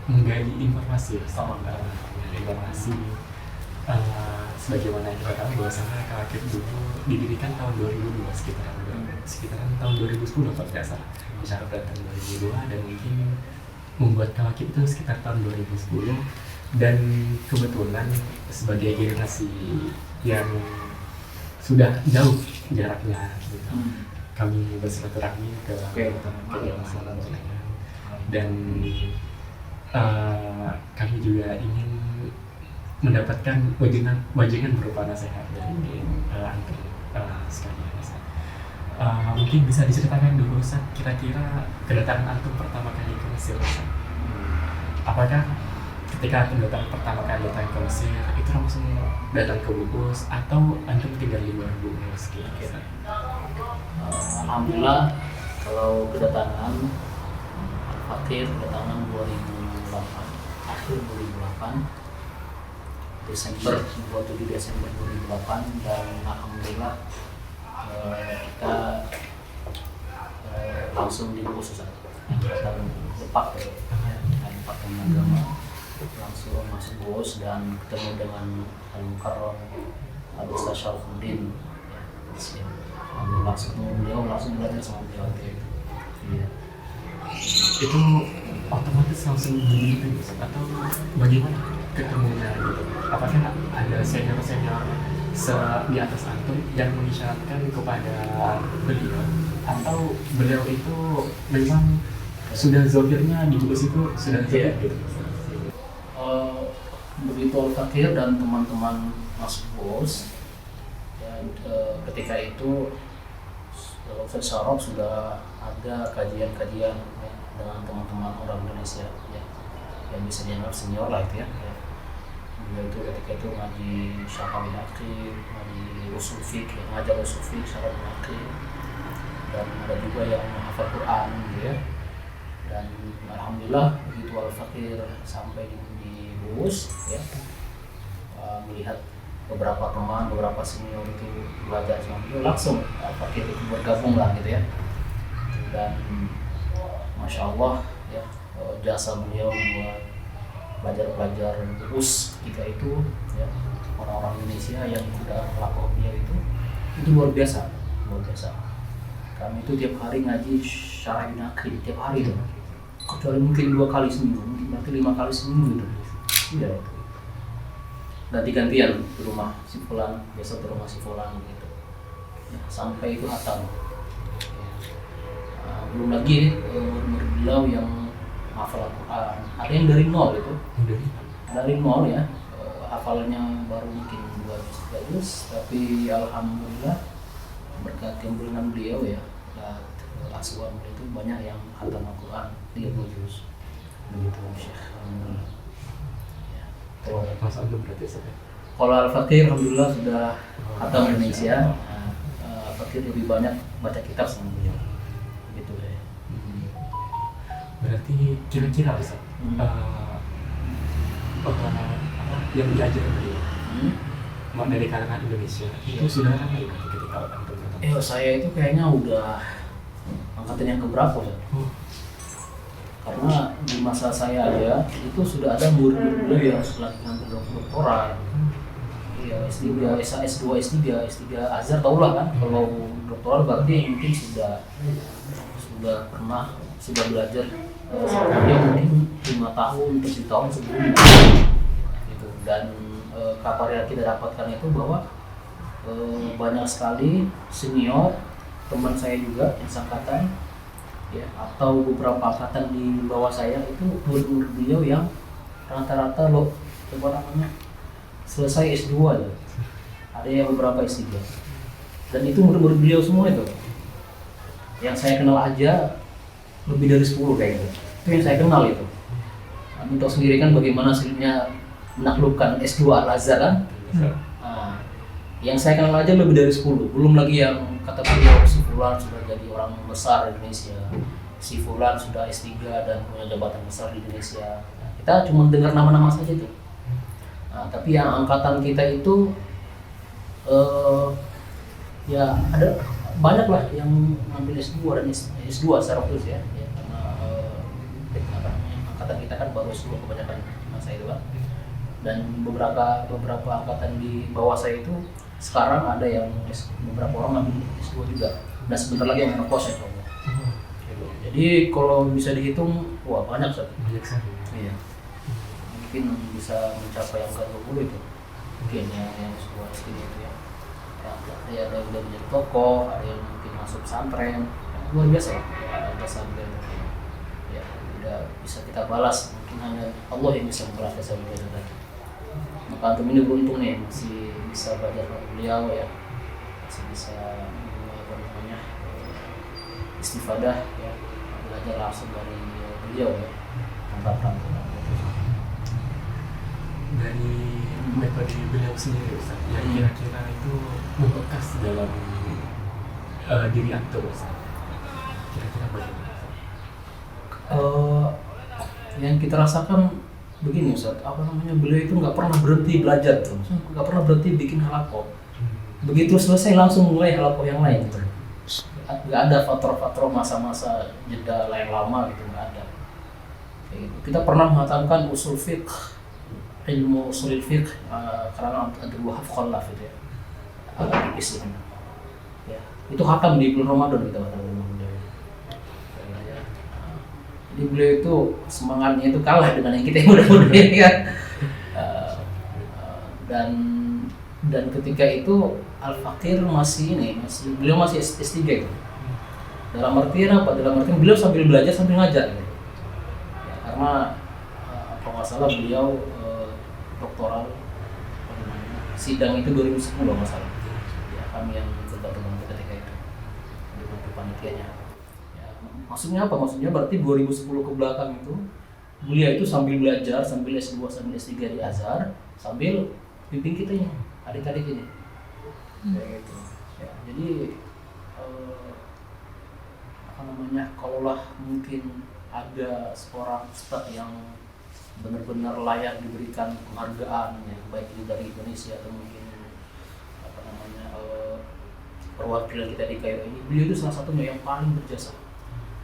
menggali informasi sama menggali informasi. Sebagaimana kita tahu bahwasanya Kawakib dulu didirikan tahun 2002, sekitaran tahun 2010 kalau tidak salah, Syaraf tahun 2002, dan mungkin membuat Kawakib itu sekitar tahun 2010. Dan kebetulan sebagai generasi yang sudah jauh jaraknya gitu, kami bersilaturahmi ke masyarakat, dan kami juga ingin mendapatkan wajangan berupa nasihat dari antum sekalian. Mungkin bisa diceritakan dulu Ustaz, kira-kira kedatangan antum pertama kali ke Mesir, Ustaz. Apakah ketika antum pertama kali datang ke Mesir itu langsung datang ke Bugis atau antum tinggal di luar Bugis kira-kira? Alhamdulillah, kalau kedatangan akhir kedatangan 2008, akhir 2008 Desember, 27 Desember 2008, dan alhamdulillah kita langsung diurus dan Depak Departemen Agama, langsung masuk bos dan ketemu dengan Al-Mukarram Al-Ustaz Syarafuddin. Langsung beliau, langsung belajar sama beliau. Ya. Itu otomatis langsung begitu atau bagaimana ketemunya gitu? Apakah ada senior-senior di atas antum yang mengisyaratkan kepada beliau, atau beliau itu memang sudah zahirnya di Bugis itu sudah zahir gitu? Begitu Al-Fakir dan teman-teman masuk bos, dan ketika itu Ustaz Syaraf sudah ada kajian-kajian dengan teman-teman orang Indonesia ya, yang bisa dianggap senior lah itu ya. Beliau itu ketika itu ngaji Syaraf bin Aqil, ngaji usul fiqh, ngajar usul fiqh Syaraf bin Aqil, dan ada juga yang menghafal Quran gitu ya. Dan alhamdulillah begitu Al-Fakir sampai di Bus ya, melihat beberapa teman, beberapa senior itu belajar sama beliau, langsung Al-Fakir itu bergabung lah gitu ya. Dan Masya Allah ya, jasa beliau buat pelajar-pelajar Bus ketika itu ya, orang-orang Indonesia yang sudah melakukan beliau itu luar biasa. Kami itu tiap hari ngaji Syaraf bin Aqil, tiap hari tuh, kecuali mungkin 2 kali seminggu, mungkin berarti 5 kali seminggu gitu. Iya itu. Nanti gantian ke rumah si Fulan, biasa ke rumah si Fulan gitu. Ya, sampai itu hatam. Belum lagi murid beliau yang hafal Al-Quran. Ada yang dari nol itu. Dari nol ya. Hafalannya baru mungkin 2 juz, tapi alhamdulillah berkat kemuridan beliau ya, asuhan beliau itu banyak yang hatam Al-Quran 30 juz. Begitu Syekh. Alhamdulillah. Mas Antum berarti Ustaz? Kalau Al-Fakir alhamdulillah sudah hatam Indonesia. Al-Fakir lebih banyak baca kitab sama beliau. Gitu ya. Berarti kira-kira Ustaz, yang belajar beliau dari kalangan Indonesia itu sudah ramai ketika antum ketemu? Saya itu kayaknya udah angkatan yang keberapa ya? Karena di masa saya aja itu sudah ada murid beliau yang lagi ngambil doktoral. Iya, S3, S2, S3 Azhar tau lah kan. Kalau doktoral berarti mungkin sudah belajar dia mungkin 5 tahun, 7 tahun sebelumnya. Gitu. Dan kabar yang kita dapatkan itu bahwa banyak sekali senior teman saya juga yang seangkatan ya, atau beberapa angkatan di bawah saya itu murid-murid beliau yang rata-rata selesai S2 ya. Ada yang beberapa S3. Dan itu murid-murid beliau semua itu. Yang saya kenal aja lebih dari 10 kayaknya. Itu yang saya kenal itu. Kami tahu sendiri kan bagaimana sulitnya menaklukkan S2 Al-Azhar kan. Yang saya kenal aja lebih dari 10. Belum lagi yang kata beliau si Fulan sudah jadi orang besar di Indonesia, si Fulan sudah S3 dan punya jabatan besar di Indonesia. Kita cuma dengar nama-nama saja tuh. Tapi yang angkatan kita itu ya ada banyak lah yang ngambil S2 dan S2 secara khusus ya, karena angkatan angkatan kita kan baru S2 kebanyakan masa itu kan, dan beberapa angkatan di bawah saya itu sekarang ada yang beberapa orang ambil S2 juga, dan sebentar lagi yang menekos ya. Jadi kalau bisa dihitung, wah banyak Ustaz. Banyak sekali. Iya. Mungkin bisa mencapai angka 20 itu. Mungkin yang S2 sini itu ya. Ada yang udah menjadi tokoh, ada yang mungkin masuk pesantren. Luar biasa ya. Ada jasa beliau. Ya, tidak bisa kita balas. Mungkin hanya Allah yang bisa membalas jasa beliau tadi. Maka antum ini beruntung nih, masih bisa belajar dari beliau ya. Masih bisa istifadah ya, belajar langsung dari beliau ya, tanpa dari metode beliau sendiri Ustaz, yang kira-kira itu membekas dalam diri antum Ustaz, kira-kira bagaimana Ustaz? Yang kita rasakan begini Ustaz, beliau itu nggak pernah berhenti belajar tuh, nggak pernah berhenti bikin halaqah. Begitu selesai langsung mulai halaqah yang lain gitu. Nggak ada faktor-faktor masa-masa jeda yang lama gitu, nggak ada. Kita pernah mengatakan usul fiqh, ilmu usul fiqh karena Abdul Wahab Khalaf itu ya, agak tipis ya. Itu hakam di bulan Ramadan kita katakan beliau. Jadi beliau itu semangatnya itu kalah dengan yang kita yang muda-muda ini kan. Dan ketika itu Al-Fakir beliau masih S3 gitu. Dalam artian apa? Dalam artian beliau sambil belajar sambil ngajar gitu. Ya, karena kalau nggak salah beliau doktoral sidang itu 2010 nggak salah. Ya, kami yang bergabung ketika itu di panitianya. Ya, maksudnya apa? Maksudnya berarti 2010 ke belakang itu beliau itu sambil belajar, sambil S2, sambil S3 di Azhar, sambil bimbing kita ini, adik-adik ini. Kayak gitu. Ya, jadi kalaulah mungkin ada seorang ustadz yang benar-benar layak diberikan penghargaan ya, baik itu dari Indonesia atau mungkin perwakilan kita di Kairo ini, beliau itu salah satunya yang paling berjasa.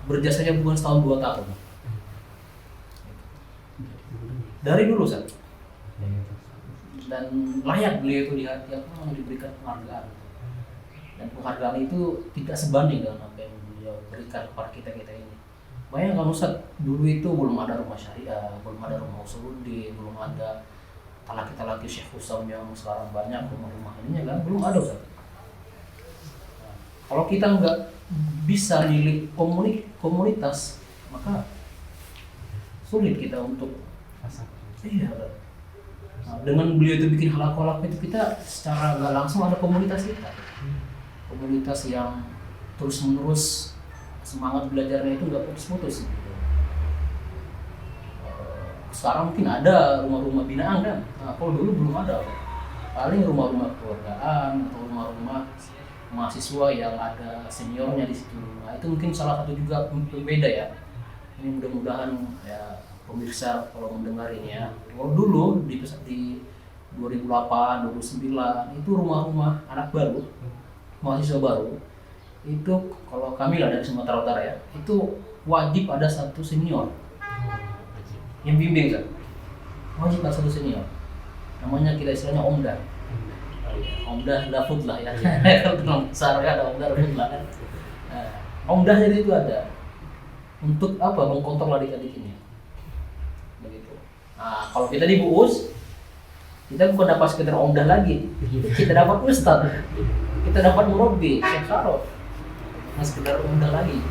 Berjasanya bukan setahun 2 tahun. Dari dulu Ustaz. Dan layak beliau itu diberikan penghargaan, dan penghargaan itu tidak sebanding dengan apa yang beliau berikan kepada kita ini. Bayangkan Ustaz, dulu itu belum ada rumah syariah, belum ada rumah usuluddin, belum ada talaki Syekh Husam yang sekarang banyak rumah-rumah ininya kan, belum ada Ustaz. Nah, kalau kita nggak bisa milik komunitas, maka sulit kita untuk iya. Nah, dengan beliau itu bikin halaqah itu kita secara nggak langsung ada komunitas kita, komunitas yang terus menerus semangat belajarnya itu nggak putus-putus. Sekarang mungkin ada rumah-rumah binaan kan, nah, kalau dulu belum ada, paling rumah-rumah keluargaan atau rumah-rumah mahasiswa yang ada seniornya di situ. Nah, itu mungkin salah satu juga berbeda ya. Ini mudah-mudahan ya pemirsa kalau mendengar ini ya, kalau dulu di 2008, 2009 itu rumah-rumah anak baru, mahasiswa baru, itu kalau kami lah dari Sumatera Utara ya, itu wajib ada satu senior yang bimbing kan, wajib ada satu senior, namanya kita istilahnya omdah. Omdah lafud lah ya, kalau besar kan ada omdah lafud lah kan. Omdah jadi itu ada untuk apa? Mengkontrol adik-adik ini. Begitu. Nah, kalau kita di BUUS, kita bukan dapat sekedar omdah lagi, kita dapat ustadz, kita dapat murabbi, Syekh Saraf, bukan sekedar omdah lagi.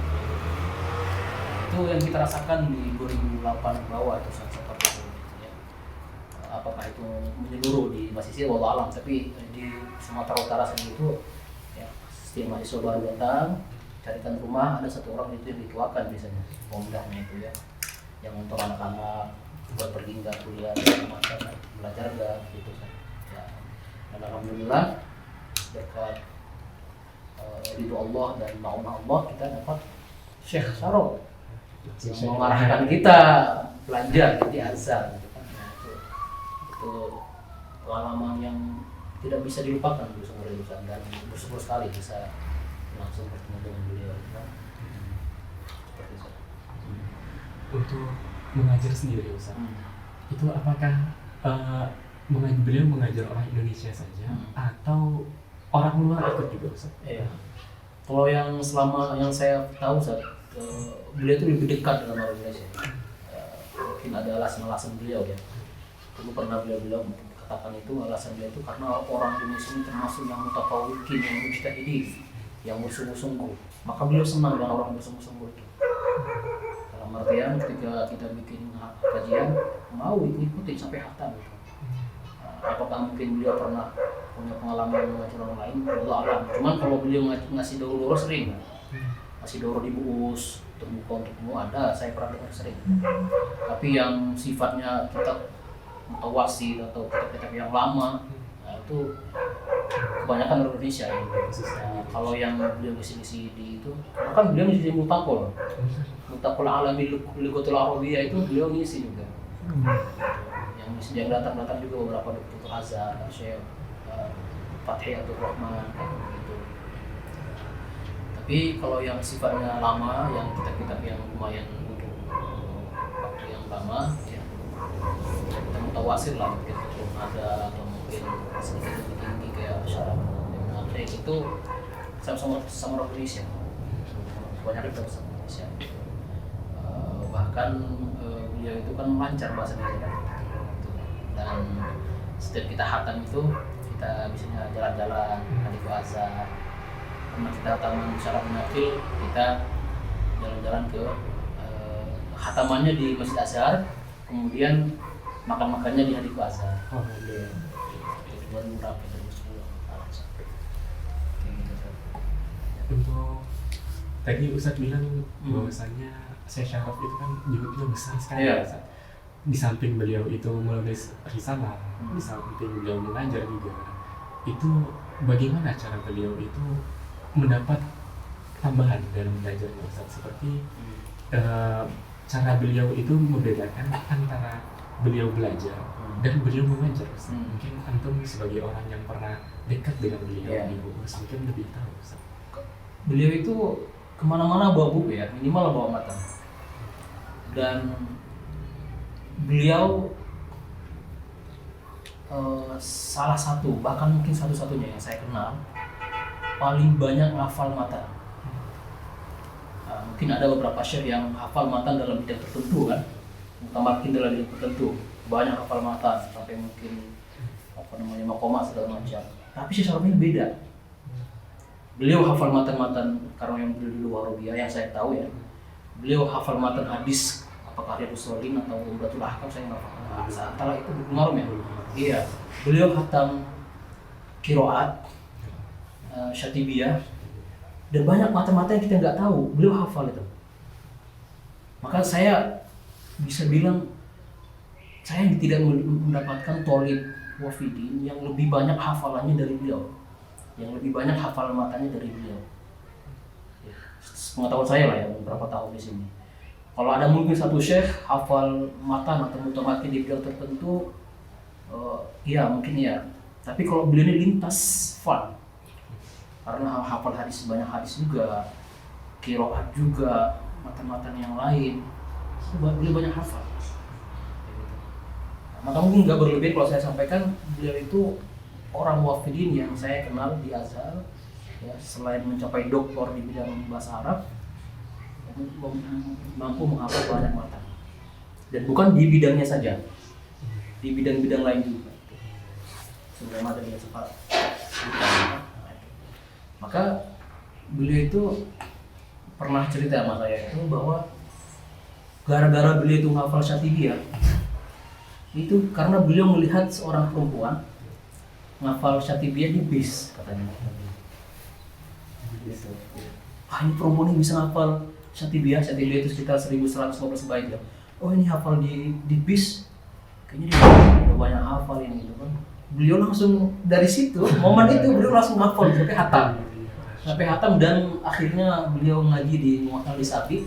Itu yang kita rasakan di 2008 bawah itu seperti itu. Ya. Apakah itu menyeluruh di Masisi, wallahu alam, tapi di Sumatera Utara sendiri itu, ya, setiap mahasiswa baru datang, carikan rumah, ada satu orang itu yang dituakan biasanya, omdahnya itu ya, yang untuk anak-anak buat pergi nggak kuliah macam belajar nggak gitu kan ya. Dan alhamdulillah berkat ridho Allah dan ma'unah Allah kita dapat Syekh Saraf yang mengarahkan kita belajar di Azhar gitu kan. Nah, itu pengalaman yang tidak bisa dilupakan seumur hidup dan bersyukur sekali bisa langsung bertemu dengan beliau kan. Seperti itu. Untuk mengajar sendiri Ustaz, itu apakah beliau mengajar orang Indonesia saja atau orang luar ikut juga Ustaz? Iya. Kalau yang selama yang saya tahu Ustaz, beliau itu lebih dekat dengan orang Indonesia. Mungkin ada alasan-alasan beliau ya. Dulu pernah beliau katakan itu alasan beliau itu karena orang Indonesia ini termasuk yang mutafawikin, yang mujtahidin, yang bersungguh-sungguh. Maka beliau senang dengan orang bersungguh-sungguh itu. Dalam artian ketika kita bikin kajian mau ikutin sampai hatam gitu. Apakah mungkin beliau pernah punya pengalaman mengajar orang lain? Allah alam. Cuman kalau beliau ngasih doro sering, ngasih doro di buus untuk ada, saya pernah dengar sering. Tapi yang sifatnya kita mutawasid atau kitab-kitab yang lama, nah itu kebanyakan orang Indonesia ya. Kalau yang beliau ngisi di itu, bahkan beliau ngisi mutakol alami lugatul arabiyah itu beliau ngisi juga. Yang datang juga beberapa dokter Azhar, Syekh Fathi Abdul Rahman kayak gitu. Tapi kalau yang sifatnya lama, yang kitab-kitab yang lumayan untuk waktu yang lama, ya kita mutawatir lah, mungkin belum ada atau mungkin sedikit lebih tinggi kayak syarat yang itu sama orang Indonesia, banyak kita sama Indonesia. Bahkan beliau itu kan lancar bahasa Indonesia. Dan setiap kita hatam itu kita biasanya jalan-jalan hadits azhar, karena kita hataman syarat menafil, kita jalan-jalan ke hatamannya di Masjid Azhar, kemudian makan-makannya di hadits azhar. Itu berapa dari 10 Untuk tadi Ustadz bilang bahwasannya Syekh Syaraf itu kan judulnya besar sekali ya Ustadz. Di samping beliau itu menulis risalah, di samping beliau mengajar juga, itu bagaimana cara beliau itu mendapat tambahan dalam belajarnya Ustaz? Seperti cara beliau itu membedakan antara beliau belajar dan beliau mengajar Ustaz. Mungkin antum sebagai orang yang pernah dekat dengan beliau di Bogor mungkin lebih tahu Ustaz. Beliau itu kemana-mana bawa buku ya, minimal bawa mata. Dan beliau salah satu, bahkan mungkin satu-satunya yang saya kenal paling banyak hafal matan. Mungkin ada beberapa syekh yang hafal matan dalam bidang tertentu kan, mungkin dalam bidang tertentu banyak hafal matan sampai mungkin makomah segala macam. Tapi Syekh Syaraf ini beda. Beliau hafal matan-matan karena yang beliau dulu Warobiyah yang saya tahu ya. Beliau hafal matan hadis, apakah Riyadhus Shalihin atau Umdatul Ahkam saya nggak paham. Antara itu buku marum ya. Iya. Beliau khatam qiraat, Syatibiyah, dan banyak mata-mata yang kita nggak tahu. Beliau hafal itu. Maka saya bisa bilang saya tidak mendapatkan tolib wafidin yang lebih banyak hafalannya dari beliau, yang lebih banyak hafal matanya dari beliau. Pengetahuan saya lah ya, beberapa tahun di sini. Kalau ada mungkin satu syekh hafal matan atau mutamakin di bidang tertentu, iya mungkin iya. Tapi kalau beliau ini lintas fun, karena hafal hadis banyak hadis juga, qiraat juga, matan-matan yang lain, beliau banyak hafal. Maka mungkin nggak berlebihan kalau saya sampaikan beliau itu orang wafidin yang saya kenal di Azhar, ya, selain mencapai doktor di bidang bahasa Arab, mampu menghafal banyak matan. Dan bukan di bidangnya saja, di bidang-bidang lain juga. Sebenarnya ada yang sempat. Maka beliau itu pernah cerita sama saya itu bahwa gara-gara beliau itu menghafal Syatibiyah, itu karena beliau melihat seorang perempuan menghafal Syatibiyah di bis katanya. Ini perempuan ini bisa hafal Syatibiyah itu sekitar 1115 bait ya. Oh ini hafal di bis, kayaknya dia udah banyak hafal ini gitu kan. Beliau langsung dari situ, momen itu beliau langsung hafal sampai hatam dan akhirnya beliau ngaji di Mu'tal di Sabi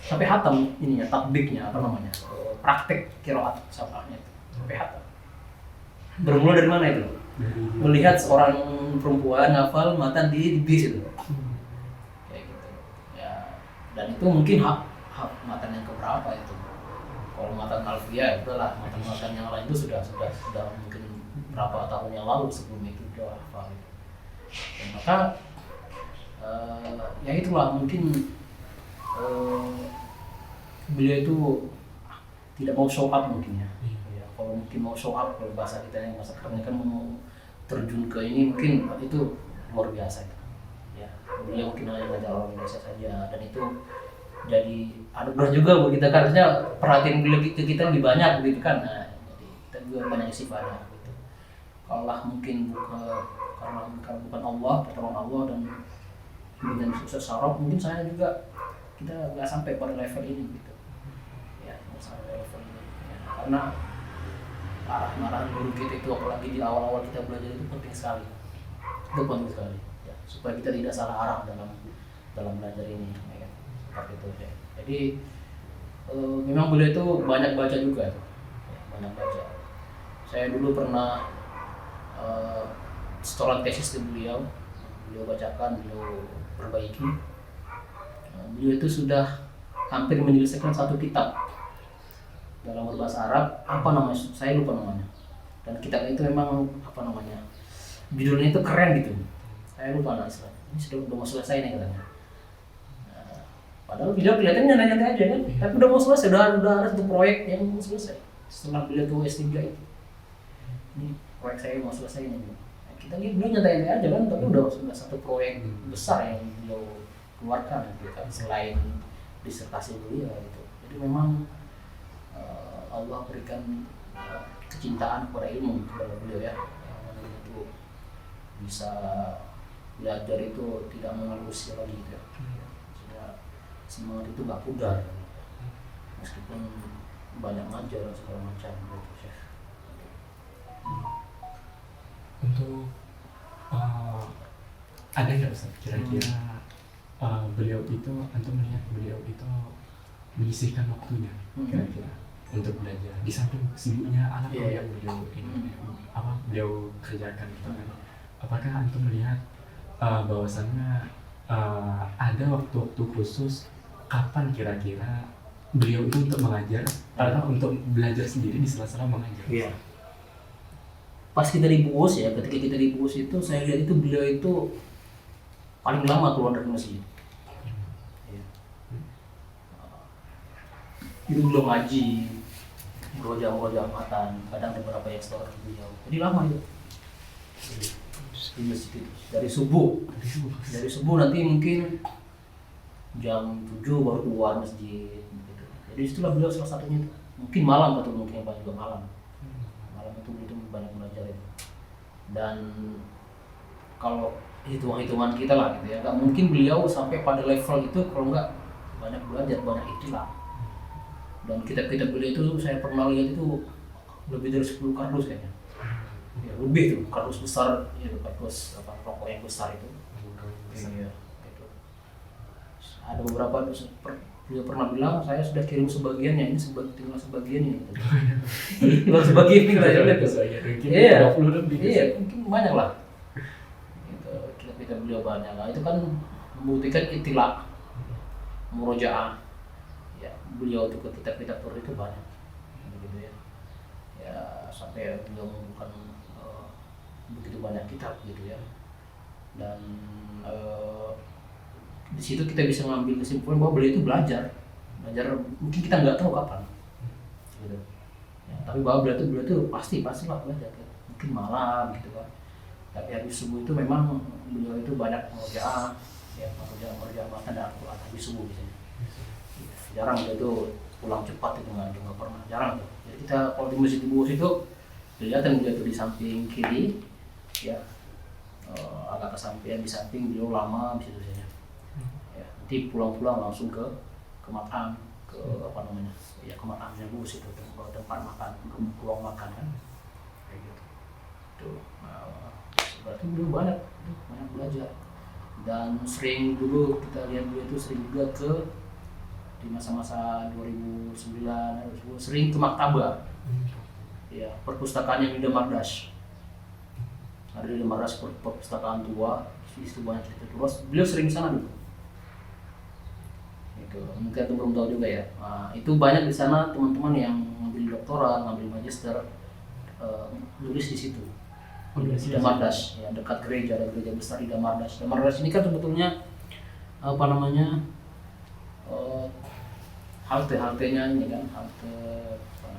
sampai hatam ininya, tatbiknya apa namanya, praktek qiraat samanya itu sampai hatam. Bermula dari mana itu? Melihat seorang perempuan hafal matan di bis itu. Kayak gitu. Ya, dan itu mungkin hak matan yang keberapa itu. kalau mengatakan alfiah udahlah, mengatakan yang lain itu sudah mungkin berapa tahun yang lalu sebelum itu udah hafal gitu. Dan maka ya itulah mungkin beliau itu tidak mau show up mungkin ya. Ya kalau mungkin mau show up, kalau bahasa kita yang bahasa kerennya kan mau terjun ke ini mungkin itu luar biasa gitu. Ya beliau mungkin hanya ngajar orang Indonesia saja, dan itu jadi anugerah juga buat kita kan, harusnya perhatian beliau ke kita lebih banyak gitu kan. Nah, jadi kita juga banyak sifatnya gitu. Kalau mungkin karena bukan Allah, pertolongan Allah dan dengan sukses Sarop, mungkin saya juga kita nggak sampai pada level ini gitu. Ya, nggak sampai level ini. Ya, karena arahan guru kita itu apalagi di awal-awal kita belajar itu penting sekali. Itu penting sekali. Ya, supaya kita tidak salah arah dalam belajar ini. Ya, seperti itu. Ya. Jadi memang beliau itu banyak baca juga. Ya, banyak baca. Saya dulu pernah setoran tesis di beliau bacakan, beliau perbaiki. Beliau itu sudah hampir menyelesaikan satu kitab dalam berbahasa Arab, apa namanya? Saya lupa namanya. Dan kitab itu memang apa namanya? Judulnya itu keren gitu. Saya lupa namanya. Ini sudah mau selesai nih katanya. Padahal beliau kelihatannya nyantai aja kan, tapi udah mau selesai, udah ada satu proyek yang mau selesai. Setelah beliau tuh S3 itu, ini proyek saya mau selesai nih. Kita lihat beliau nyantai aja kan, tapi udah satu proyek besar yang beliau keluarkan gitu kan, selain disertasi beliau gitu. Jadi memang Allah berikan kecintaan kepada ilmu kepada beliau ya, yang itu bisa belajar itu tidak mengeluh lagi gitu ya. Semangat itu nggak pudar meskipun banyak ngajar segala macam gitu Chef. Untuk ada nggak Ustaz kira-kira beliau itu, antum melihat beliau itu menyisihkan waktunya kira-kira untuk belajar di samping sibuknya anak yang beliau ini beliau kerjakan gitu kan? Apakah antum melihat bahwasannya ada waktu-waktu khusus kapan kira-kira beliau itu untuk mengajar atau untuk belajar sendiri di sela-sela mengajar? Iya. Pas kita di BUUS ya, ketika kita di BUUS itu saya lihat itu beliau itu paling lama keluar dari masjid. Itu belum ngaji, beroja amatan, kadang ada beberapa yang setor beliau. Jadi lama itu di masjid itu. Dari subuh nanti mungkin jam 7 baru keluar masjid gitu. Jadi itulah beliau salah satunya itu. Mungkin malam atau mungkin yang paling juga malam itu banyak belajar itu. Dan kalau hitungan kita lah gitu ya, nggak mungkin beliau sampai pada level itu kalau nggak banyak belajar, banyak ikhtiar. Dan kitab-kitab beliau itu saya pernah lihat itu lebih dari 10 kardus kayaknya. Ya, lebih tuh, kardus besar, ya kardus rokok yang besar itu. Iya, gitu. Ada beberapa beliau pernah bilang saya sudah kirim sebagiannya, ini tinggal sebagiannya. Tinggal sebagian tinggal ya lihat tuh. Iya, mungkin banyak lah. Gitu, kitab beliau banyak lah. Itu kan membuktikan itilak, murojaah. Ya, beliau itu ke kitab-kitab itu banyak. Begitu ya. Ya, sampai beliau bukan begitu banyak kitab gitu ya. Dan di situ kita bisa mengambil kesimpulan bahwa beliau itu belajar mungkin kita nggak tahu kapan gitu ya, tapi bahwa beliau itu pasti lah belajar gitu. Mungkin malam gitu kan, tapi habis subuh itu memang beliau itu banyak mengerjakan makan dan Al-Quran habis subuh biasanya. Jarang beliau itu pulang cepat itu nggak pernah, jarang tuh. Jadi kita kalau di masjid di bawah itu kelihatan beliau itu di samping kiri ya, agak kesampaian di samping beliau lama di situ biasanya. Nanti pulang-pulang langsung ke makan, ke apa namanya ya, ke makannya bus itu, tempat makan, ke ruang makan kan kayak gitu tuh. Berarti dulu banyak belajar, dan sering dulu kita lihat dulu itu sering juga di masa-masa 2009 sering ke maktabah ya, perpustakaannya Mida Mardas. Ada di Mardas perpustakaan tua, itu banyak cerita tua, beliau sering sana dulu. Gitu. Mungkin itu belum tahu juga ya. Itu banyak di sana teman-teman yang ngambil doktorat, ngambil magister, nulis di situ. Di Damardas, ya dekat gereja, ada gereja besar di Damardas. Damardas ini kan sebetulnya apa namanya halte-haltenya ini kan, halte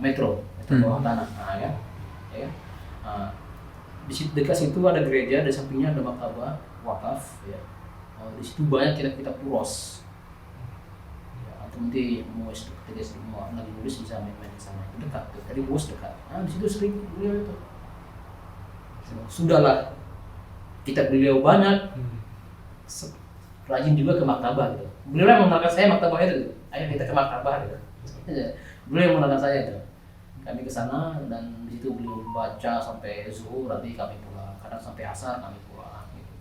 metro bawah tanah, ya. Di situ dekat situ ada gereja, di sampingnya ada maktabah wakaf, ya. Di situ banyak kitab-kitab Turos. Ya, atau nanti mau lagi nulis bisa main-main di sana. Itu dekat, tadi bos dekat. Di situ sering beliau itu. Sudahlah, kitab beliau banyak. Rajin juga ke maktabah gitu. Beliau yang mengenalkan saya maktabah itu. Ayo kita ke maktabah gitu. Beliau yang mengenalkan saya itu. Kami ke sana dan di situ beliau baca sampai zuhur, nanti kami pulang. Kadang sampai asar kami pulang gitu.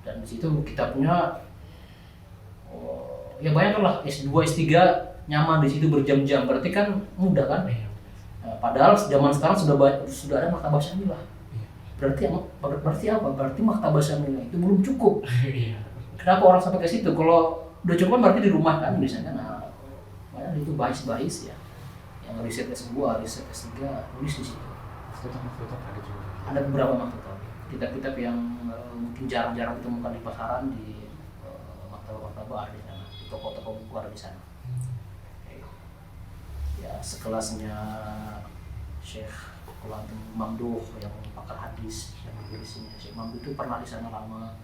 Dan di situ kitabnya ya bayangkanlah S2, S3 nyaman di situ berjam-jam. Berarti kan mudah kan? Padahal zaman sekarang sudah ada maktabah syamilah. Berarti apa? Berarti maktabah syamilah itu belum cukup. Kenapa orang sampai ke situ? Kalau udah cukup berarti di rumah kan misalnya. Banyak itu bahis-bahis ya. Yang riset S2, riset S3 nulis di situ. Foto-foto ada juga. Ada beberapa maktabah. Kitab-kitab yang mungkin jarang-jarang ditemukan di pasaran, di maktabah-maktabah ada di sana. Di toko-toko buku ada di sana. Ya sekelasnya Syekh Kulantum Mamduh yang pakar hadis yang di sini. Syekh Mamduh itu pernah di sana lama.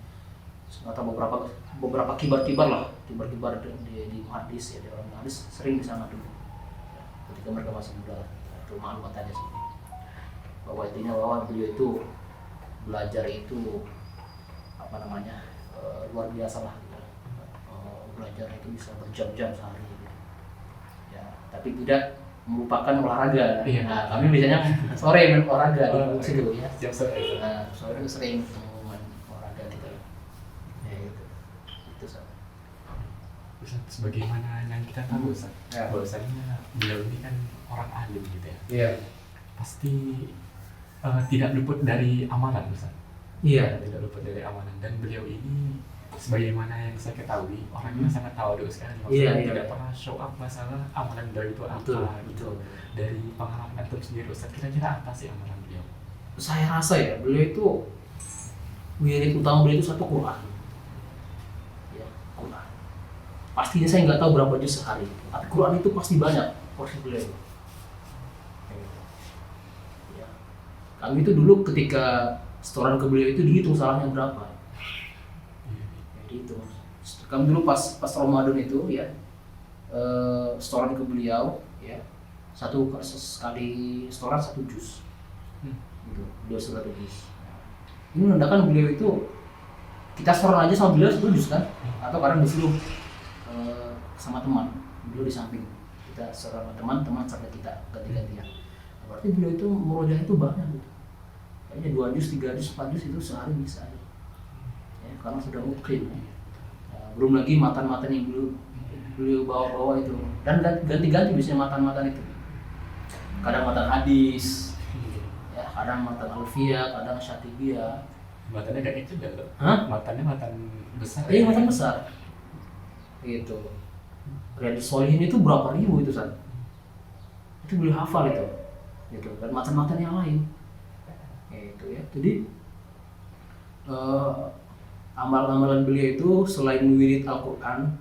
Atau beberapa kibar-kibar lah, kibar-kibar di hadis ya, di orang hadis sering di sana dulu. Ya, ketika mereka masih muda, itu maklumat aja sih. Bahwa intinya bahwa beliau itu belajar itu apa namanya luar biasa lah. Gitu. Belajar itu bisa berjam-jam sehari. Gitu. Ya, tapi tidak merupakan olahraga. Iya. Nah, kami biasanya sore main olahraga di situ ya. Jam sore. Nah, sore itu sering main olahraga gitu. Ya itu. Itu saja. Sebagaimana yang kita tahu, Ustaz, bahwasanya beliau ini kan orang alim gitu ya. Iya. Pasti tidak luput dari amalan, Ustaz. Iya. Tidak luput dari amalan, dan beliau ini sebagaimana yang saya ketahui orangnya sangat tawadhu sekali. Maksudnya tidak pernah show up masalah amalan beliau itu apa. Betul. Dari pengalaman antum sendiri, Ustaz, kira-kira apa sih amalan beliau? Saya rasa ya beliau itu wirid utama beliau itu satu Quran. Ya, Quran. Pastinya saya nggak tahu berapa juz sehari, tapi Quran itu pasti banyak porsi beliau. Ya. Kami itu dulu ketika setoran ke beliau itu dihitung salahnya berapa. Itu kami dulu pas Ramadan itu ya setoran ke beliau ya sekali setoran 1 juz gitu, beliau 1 juz. Ini menandakan beliau itu kita setoran aja sama beliau 1 juz kan, atau kadang disuruh sama teman beliau di samping kita setoran sama teman sampai kita ganti-gantian. Berarti beliau itu murojaah itu banyak gitu. Kayaknya 2 juz, 3 juz, 4 juz itu sehari bisa ya, karena sudah mukrim ya. Belum lagi matan-matan yang beliau bawa-bawa itu, dan ganti-ganti biasanya matan-matan itu, kadang matan hadis ya, kadang matan alfiyah, kadang syatibiyah. Matannya kayak gitu juga. Matannya matan besar. Iya, matan besar gitu. Riyadhus Shalihin itu berapa ribu itu San, itu beliau hafal itu gitu, dan matan-matan yang lain gitu ya. Jadi amal-amalan beliau itu selain wirid Al-Quran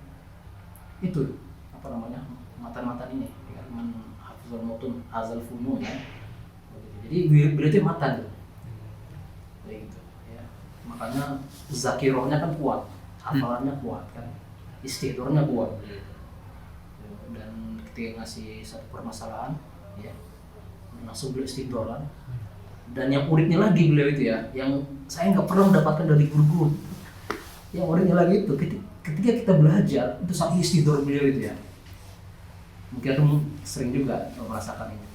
itu apa namanya matan-matan ini ya, hafizul mutun hazal funun ya. Jadi wirid beliau itu matan gitu ya. Makanya zakirohnya kan kuat, hafalannya kuat kan, istihdornya kuat gitu. Dan ketika ngasih satu permasalahan ya langsung beliau istidor kan. Dan yang uniknya lagi beliau itu ya, yang saya nggak pernah mendapatkan dari guru-guru. Yang uniknya lagi itu, ketika kita belajar, itu saking istidor beliau itu ya. Mungkin kamu sering juga merasakan ini.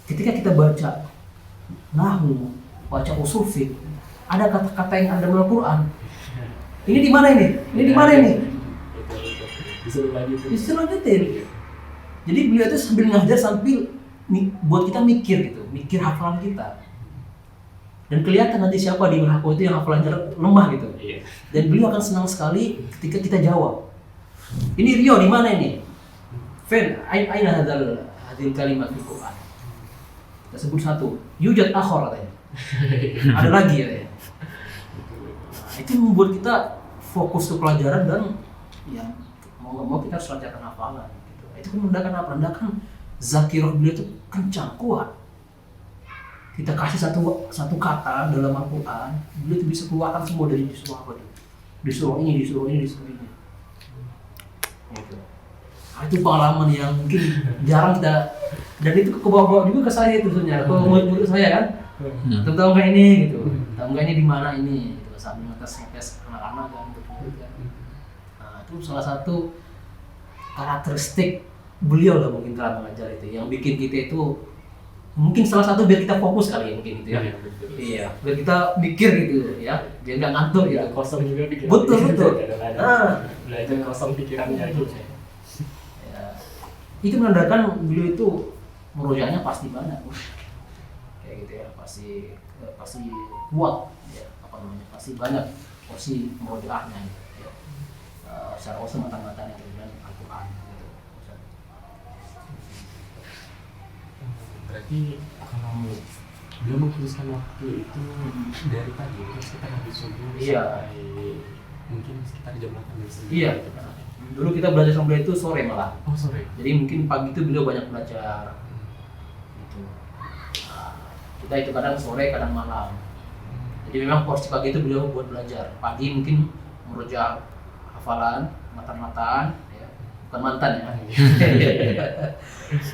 Ketika kita baca nahwu, baca usul fiqh, ada kata-kata yang ada dalam Al-Quran. Ini di mana ini? Ini di mana ini? Disuruh lanjutin. Jadi beliau itu sambil ngajar sambil buat kita mikir gitu, mikir hafalan kita. Dan kelihatan nanti siapa di belakang itu yang hafalannya lemah gitu. Dan beliau akan senang sekali ketika kita jawab. Ini Rio di mana ini? Fen, aina hadil kalimat fil Quran. Kita sebut satu, yujad akhor katanya. Ada lagi ya. Nah, itu membuat kita fokus ke pelajaran dan ya mau nggak mau kita harus lancarkan hafalan gitu. Itu kan menandakan apa? Menandakan zakirah beliau itu kencang, kuat. Kita kasih satu kata dalam Al-Quran, beliau itu bisa keluarkan semua dari surah apa itu. Disuruh ini, disuruh ini, disuruh ini. Gitu. Nah, itu pengalaman yang mungkin jarang kita, dan itu kebawa-bawa juga ke saya itu sebenarnya, ke murid saya kan. Tahu nggak ini gitu, tahu nggak ini di mana ini, gitu. Sambil ngetes anak-anak kan, gitu. Nah itu salah satu karakteristik beliau lah mungkin dalam mengajar itu, yang bikin kita itu mungkin salah satu biar kita fokus kali ya mungkin gitu ya. Iya, biar kita mikir gitu ya, biar nggak ngantuk ya. Kosong juga pikiran. Betul. Belajar kosong pikirannya gitu. Ya, itu menandakan beliau itu merujanya pasti banyak, kayak gitu ya, pasti kuat ya, apa namanya, pasti banyak porsi merujahnya gitu ya. Secara khusus mata-matanya dengan Al-Quran gitu. Berarti kalau beliau mengkhususkan waktu itu dari pagi terus kita habis subuh sampai mungkin sekitar jam 8 jam 9. Iya. Dulu kita belajar sama beliau itu sore malah. Oh sore. Jadi mungkin pagi itu beliau banyak belajar. Gitu. Nah, kita itu kadang sore, kadang malam. Jadi memang porsi pagi itu beliau buat belajar. Pagi mungkin merujak hafalan, matan-matan, ya. Bukan mantan ya.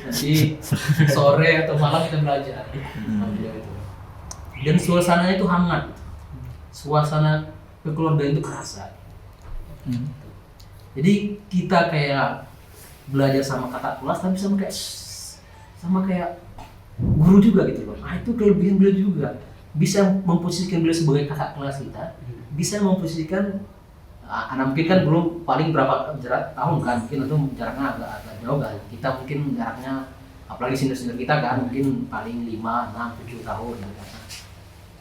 Nanti sore atau malam kita belajar sama beliau itu. Dan suasananya itu hangat. Suasana kekeluargaan itu kerasa. Jadi kita kayak belajar sama kakak kelas tapi sama kayak guru juga gitu loh. Nah itu kelebihan beliau juga, bisa memposisikan beliau sebagai kakak kelas kita, bisa memposisikan anak mungkin kan belum paling berapa tahun kan, mungkin itu jaraknya agak jauh kan. Kita mungkin jaraknya apalagi senior-senior kita kan mungkin paling 5, 6, 7 tahun gitu.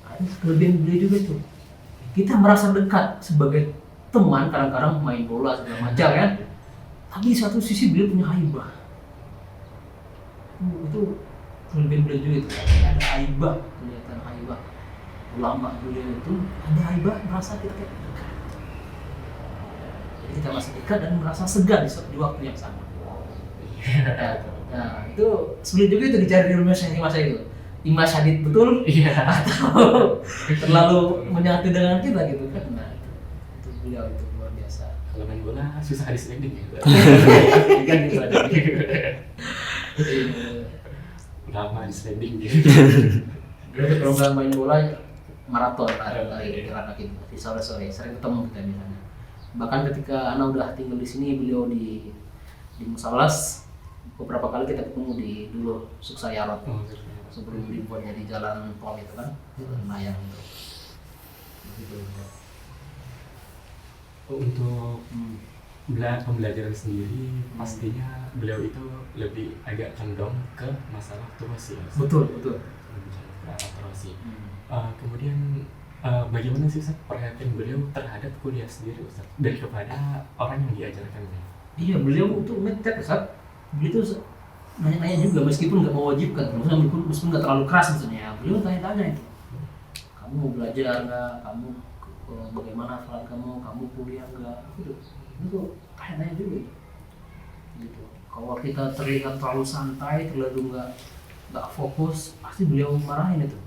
Nah itu kelebihan beliau juga tuh. Kita merasa dekat sebagai teman, kadang-kadang main bola segala macam kan. Tapi di satu sisi beliau punya haibah. Itu kelebihan beliau juga itu. Ada haibah, kelihatan haibah. Ulama beliau itu ada haibah, merasa kita kayak dekat. Jadi kita merasa dekat dan merasa segar di waktu yang sama. Nah itu sulit juga itu dicari di rumah saya itu. Imam Syadid betul atau terlalu menyatu dengan kita gitu kan. Nah itu beliau itu luar biasa. Kalau main bola susah di sliding ya. Kan gitu aja. Lama di sliding gitu. Beliau kalau nggak main bola maraton lari anak itu di sore-sore sering ketemu kita di sana. Bahkan ketika anak udah tinggal di sini, beliau di Musalas beberapa kali kita ketemu di dulu Suksayarot. Sebelum dibuat jadi jalan tol itu kan, jalan layang itu. Begitu. Untuk pembelajaran sendiri, pastinya beliau itu lebih agak condong ke masalah terus ya. Betul. Terus. Kemudian bagaimana sih Ustaz perhatian beliau terhadap kuliah sendiri Ustaz dan kepada orang yang diajarkannya? Iya, beliau itu ngetek Ustaz. Beliau itu nanya-nanya juga meskipun nggak mewajibkan, meskipun nggak terlalu keras maksudnya. Beliau tanya-tanya itu. Kamu mau belajar nggak? Kamu bagaimana hafalan kamu kuliah nggak? Gitu. Itu tanya-tanya juga. Gitu. Kalau kita terlihat terlalu santai, terlalu nggak fokus, pasti beliau marahin itu.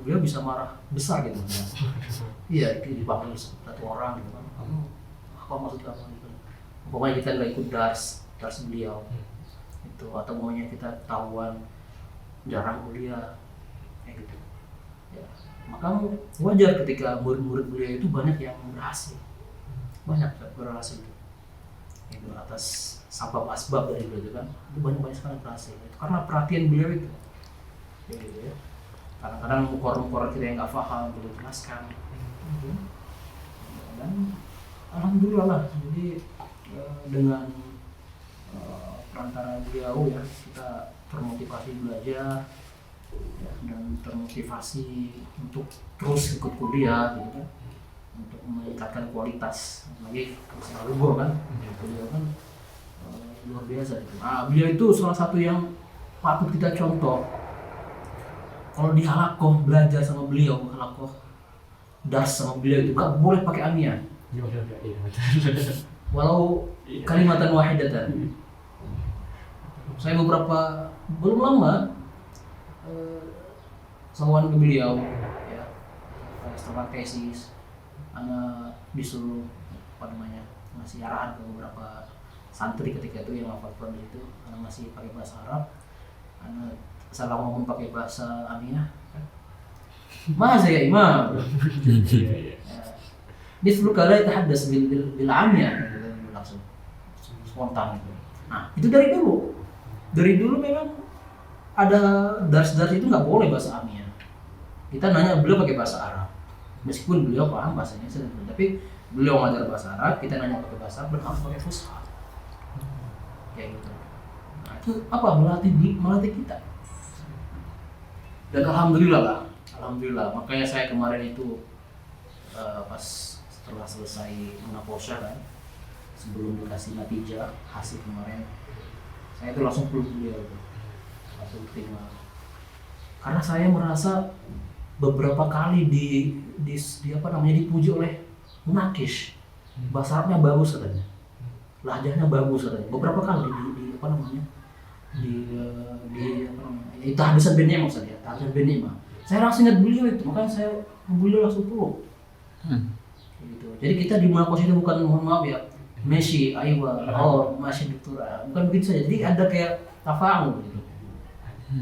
Beliau bisa marah besar gitu. Iya, dipanggil satu orang gitu kan. Kamu apa maksud kamu gitu? Pokoknya kita nggak ikut dars beliau. Itu atau maunya kita ketahuan jarang kuliah kayak gitu ya, maka wajar ketika murid-murid beliau itu banyak yang berhasil itu atas asbab dari beliau kan, itu banyak sekali berhasil itu karena perhatian beliau itu kayak gitu ya. Kadang-kadang mukor kita yang nggak paham beliau jelaskan dan alhamdulillah lah, jadi dengan perantara beliau ya kita termotivasi belajar ya, dan termotivasi untuk terus ikut kuliah gitu kan. untuk meningkatkan kualitas. Lagi Ustaz Rubo kan, beliau kan luar biasa itu. Beliau itu salah satu yang patut kita contoh. Kalau di halakoh belajar sama beliau, halakoh dars sama beliau itu gak boleh pakai amian. Iya. Walau kalimatan wahidatan. Saya belum lama sowan ke beliau, ya, setelah tesis, anak disuruh ngasih arahan ke beberapa santri ketika itu yang hafal Quran itu, anak masih pakai bahasa Arab, anak salah ngomong pakai bahasa Aminah, masa ya imam? Dia dulu kali tahaddas bil amiyah, langsung spontan gitu. Nah itu dari dulu memang ada dars-dars itu nggak boleh bahasa amiyah. Kita nanya beliau pakai bahasa Arab, meskipun beliau paham bahasanya tapi beliau ngajar bahasa Arab, kita nanya pakai bahasa Arab dan harus pakai fusha, kayak gitu. Nah itu apa, melatih kita. Dan alhamdulillah makanya saya kemarin itu pas setelah selesai munaposya kan, sebelum dikasih natijah hasil kemarin, saya itu langsung peluk beliau itu, langsung terima, karena saya merasa beberapa kali dipuji oleh munakish, bahasa Arabnya bagus katanya, lahjahnya bagus katanya, beberapa kali di tahdisan bin Ni'mah maksudnya, tahdisan bin Ni'mah. Saya langsung ingat beliau itu, makanya saya beliau langsung peluk. Gitu. Jadi kita di munaposya itu bukan, mohon maaf ya, Messi, Aywa, masih doktora, bukan begitu saja. Jadi ada kayak tafa'ul gitu,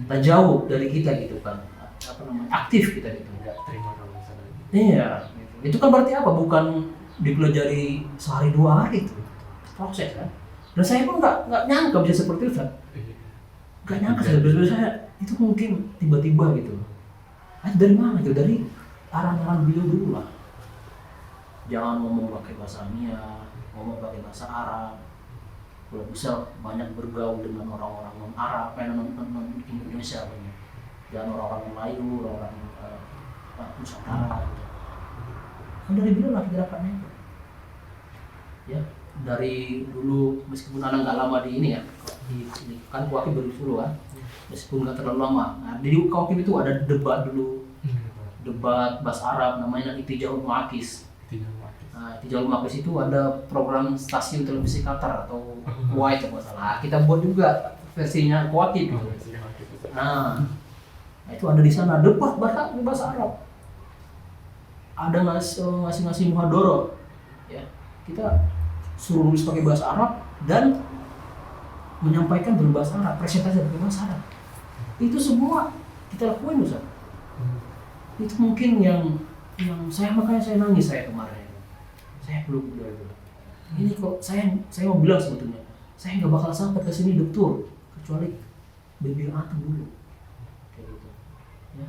tajawub dari kita gitu kan, aktif kita gitu. Terima kasih. Iya, gitu. Itu kan berarti apa? Bukan dipelajari sehari 2 hari itu, proses kan. Dan saya pun nggak nyangka bisa seperti itu kan. Nggak nyangka saya itu mungkin tiba-tiba gitu. Dari mana itu? Dari arahan beliau dulu lah. Jangan ngomong pakai bahasa Amia, ngomong pakai bahasa Arab. Kalau bisa banyak bergaul dengan orang-orang non-Arab, non-Indonesia banyak. Jangan orang-orang Melayu, orang-orang Nusantara gitu. Kan dari beliau lah gerakannya itu. Ya, dari dulu meskipun anak nggak lama di ini ya, kan Kuakib baru disuruh kan, meskipun nggak terlalu lama. Nah di Kuakib itu ada debat dulu, debat bahasa Arab namanya Itijaul Mu'akis. Nah, Itijaul Mu'akis itu ada program stasiun televisi Qatar atau Kuwait kalau salah. Kita buat juga versinya Kuakib. Nah itu ada di sana debat bahasa Arab. Ada ngasih muhadoro, ya kita suruh nulis pakai bahasa Arab dan menyampaikan berbahasa Arab, presentasi pakai bahasa Arab. Itu semua kita lakuin Ustaz. Itu mungkin yang makanya saya nangis saya kemarin. Saya peluk beliau itu. Ini kok saya mau bilang sebetulnya, saya nggak bakal sampai ke sini dokter kecuali BBA dulu. Kayak gitu. Ya.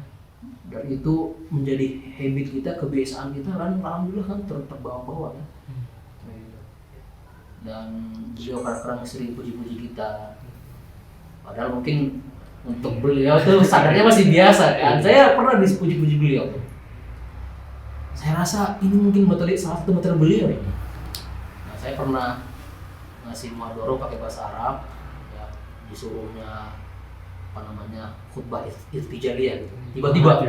Dan itu menjadi habit kita, kebiasaan kita kan, alhamdulillah kan terbawa-bawa kan. Dan beliau kadang-kadang sering puji-puji kita, padahal mungkin untuk beliau tuh sadarnya masih biasa kan. Saya pernah dipuji-puji beliau, saya rasa ini mungkin salah satu materi beliau ini. Nah, saya pernah ngasih muhadoro pakai bahasa Arab, ya, disuruhnya khutbah irtijaliyah gitu. Tiba-tiba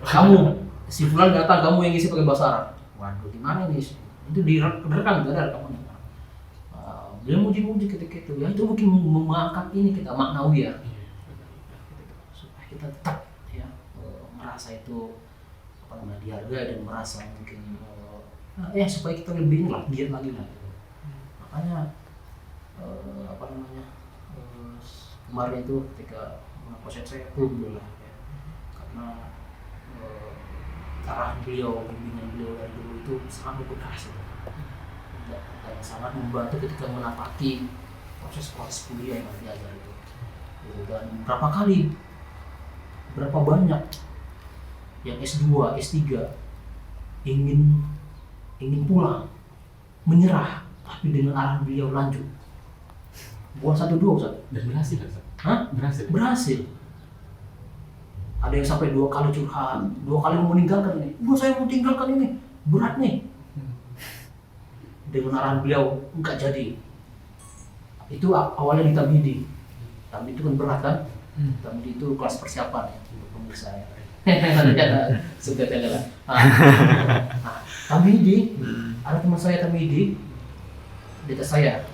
kamu si fulan datang, kamu yang ngisi pakai bahasa Arab. Waduh, gimana ini? Itu direkam ada rekamannya. Dia muji-muji ketika itu, ya itu mungkin mengangkat ini kita maknawiyah, supaya kita tetap ya merasa itu dihargai dan merasa mungkin supaya kita lebih giat lagi lah. Makanya kemarin itu ketika munaposya saya dulu lah ya, karena arahan beliau, bimbingan beliau dari dulu itu sangat berbekas itu. Dan sangat membantu ketika menapaki proses kuliah yang diajar itu. Dan berapa banyak yang S2, S3 ingin pulang, menyerah, tapi dengan arahan beliau lanjut. Bukan 1-2 Ustaz. Dan berhasil Ustaz? Hah? Berhasil. Ada yang sampai 2 kali curhat, 2 kali mau meninggalkan ini. Saya mau tinggalkan ini, berat nih. dengan arahan beliau enggak jadi. Itu awalnya di Tamhidi. Tamhidi itu kan berat kan? Tamhidi itu kelas persiapan ya untuk pemirsa ya. Subtitle lah. Tamhidi, ada teman saya Tamhidi di atas saya.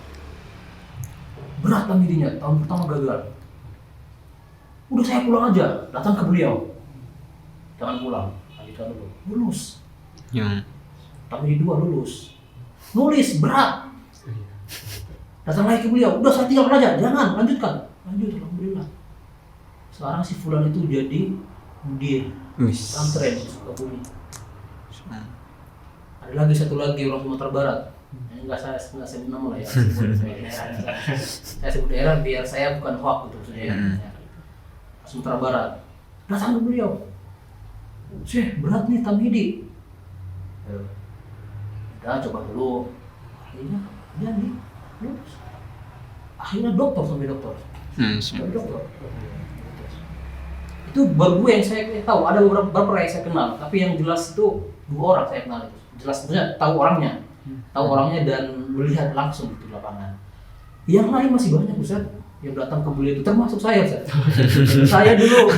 Berat Tamhidinya, tahun pertama gagal. Udah saya pulang aja, datang ke beliau. Jangan pulang, lanjutkan dulu. Lulus. Tamhidi 2 lulus. Nulis berat. Datang lagi ke beliau, udah saya tinggalkan aja, jangan, lanjutkan. Lanjut, alhamdulillah. Sekarang si Fulan itu jadi mudir pesantren di Sukabumi. Ada lagi satu lagi orang Sumatera Barat. Ini enggak saya sebut nama lah ya. Saya sebut daerah biar saya bukan hoax gitu maksudnya. Sumatera Barat. Datang ke beliau. Syekh, berat nih Tamhidi. Udah coba dulu. Akhirnya jadi lulus. Akhirnya dokter sampai dokter. Sampai dokter. Itu baru gue yang saya tahu, ada beberapa yang saya kenal, tapi yang jelas itu 2 orang saya kenal itu. Jelas sebenarnya tahu orangnya dan melihat langsung di lapangan. Yang lain masih banyak Ustaz yang datang ke beliau itu, termasuk saya Ustaz. Saya dulu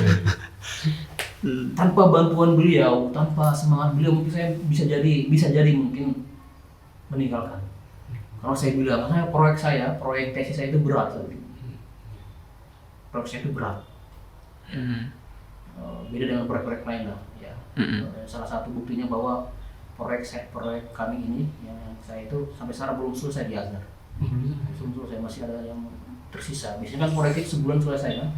tanpa bantuan beliau, tanpa semangat beliau mungkin saya bisa jadi mungkin meninggalkan. Kalau saya bilang, proyek tesis saya itu berat. Proyek saya itu berat. Beda dengan proyek-proyek lain lah. Ya. Salah satu buktinya bahwa proyek kami ini yang saya itu sampai sekarang belum selesai di Azhar. Belum selesai, masih ada yang tersisa. Biasanya kan proyek itu sebulan selesai kan.